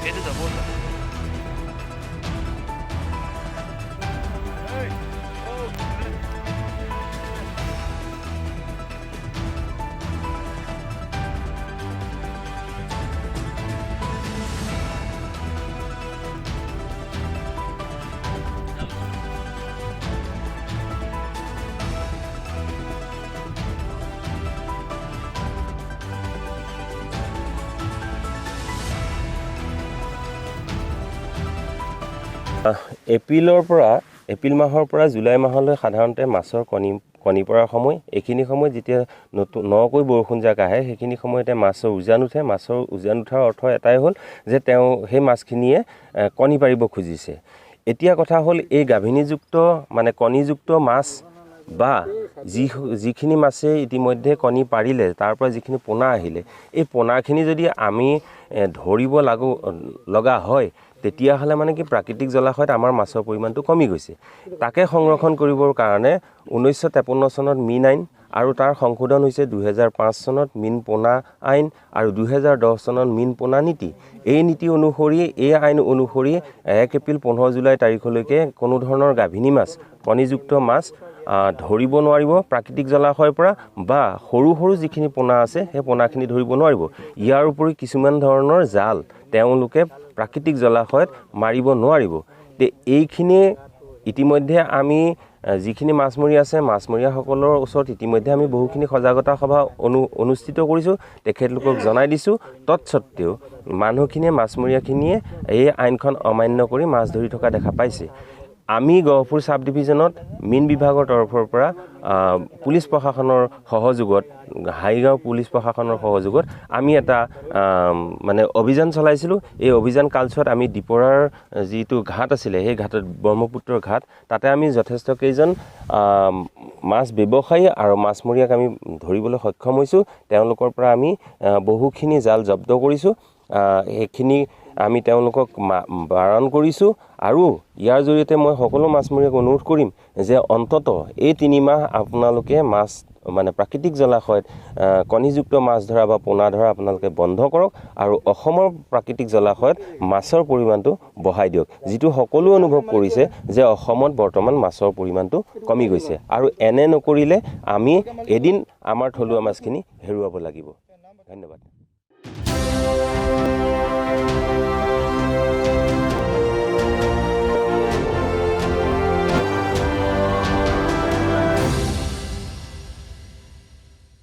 এইটো যাব এপ্ৰিল মাহৰ পৰা জুলাই মাহলৈ সাধাৰণতে মাছৰ কণী পৰাৰ সময়। এইখিনি সময়ত যেতিয়া নকৈ বৰষুণ জাক আহে সেইখিনি সময়তে মাছৰ উজান উঠে। মাছৰ উজান উঠাৰ অৰ্থ এটাই হ'ল যে তেওঁ সেই মাছখিনিয়ে কণী পাৰিব খুজিছে। এতিয়া কথা হ'ল এই গাভিনীযুক্ত মানে কণীযুক্ত মাছ বা যিখিনি মাছে ইতিমধ্যে কণী পাৰিলে তাৰ পৰা যিখিনি পোনা আহিলে, এই পোনাখিনি যদি আমি ধৰিব লগা হয় তেতিয়াহ'লে মানে কি প্ৰাকৃতিক জলাশয়ত আমাৰ মাছৰ পৰিমাণটো কমি গৈছে। তাকে সংৰক্ষণ কৰিবৰ কাৰণে 1953 চনত মীন আইন আৰু তাৰ সংশোধন হৈছে 2005 চনত মীন পোনা আইন আৰু 2010 চনত মীন পোনা নীতি। এই নীতি অনুসৰি এই আইন অনুসৰি 1 এপ্ৰিল 15 জুলাই তাৰিখলৈকে কোনো ধৰণৰ গাভিনী মাছ কণীযুক্ত মাছ ধৰিব নোৱাৰিব প্ৰাকৃতিক জলাশয়ৰ পৰা, বা সৰু সৰু যিখিনি পোনা আছে সেই পোনাখিনি ধৰিব নোৱাৰিব। ইয়াৰ উপৰি কিছুমান ধৰণৰ জাল তেওঁলোকে প্ৰাকৃতিক জলাশয়ত মাৰিব নোৱাৰিব। এইখিনি ইতিমধ্যে আমি যিখিনি মাছমৰীয়া আছে মাছমৰীয়াসকলৰ ওচৰত ইতিমধ্যে আমি বহুখিনি সজাগতা সভা অনুষ্ঠিত কৰিছোঁ, তেখেতলোকক জনাই দিছোঁ। তৎসত্ত্বেও মানুহখিনিয়ে মাছমৰীয়াখিনিয়ে এই আইনখন অমান্য কৰি মাছ ধৰি থকা দেখা পাইছে। আমি গহপুৰ চাব ডিভিজনত মীন বিভাগৰ তৰফৰ পৰা পুলিচ প্ৰশাসনৰ সহযোগত, হাইগাঁও পুলিচ প্ৰশাসনৰ সহযোগত আমি এটা মানে অভিযান চলাইছিলোঁ। এই অভিযান কালছোৱাত আমি ডিপৰাৰ যিটো ঘাট আছিলে সেই ঘাটত ব্ৰহ্মপুত্ৰৰ ঘাট, তাতে আমি যথেষ্ট কেইজন মাছ ব্যৱসায়ী আৰু মাছমৰীয়াক আমি ধৰিবলৈ সক্ষম হৈছোঁ। তেওঁলোকৰ পৰা আমি বহুখিনি জাল জব্দ কৰিছোঁ। সেইখিনি আমি তেওঁলোকক বাৰণ কৰিছোঁ আৰু ইয়াৰ জৰিয়তে মই সকলো মাছমৰীয়াক অনুৰোধ কৰিম যে অন্ততঃ এই 3 মাহ আপোনালোকে মাছ মানে প্ৰাকৃতিক জলাশয়ত কণীযুক্ত মাছ ধৰা বা পোনা ধৰা আপোনালোকে বন্ধ কৰক আৰু অসমৰ প্ৰাকৃতিক জলাশয়ত মাছৰ পৰিমাণটো বঢ়াই দিয়ক। যিটো সকলো অনুভৱ কৰিছে যে অসমত বৰ্তমান মাছৰ পৰিমাণটো কমি গৈছে আৰু এনে নকৰিলে আমি এদিন আমাৰ থলুৱা মাছখিনি হেৰুৱাব লাগিব। ধন্যবাদ।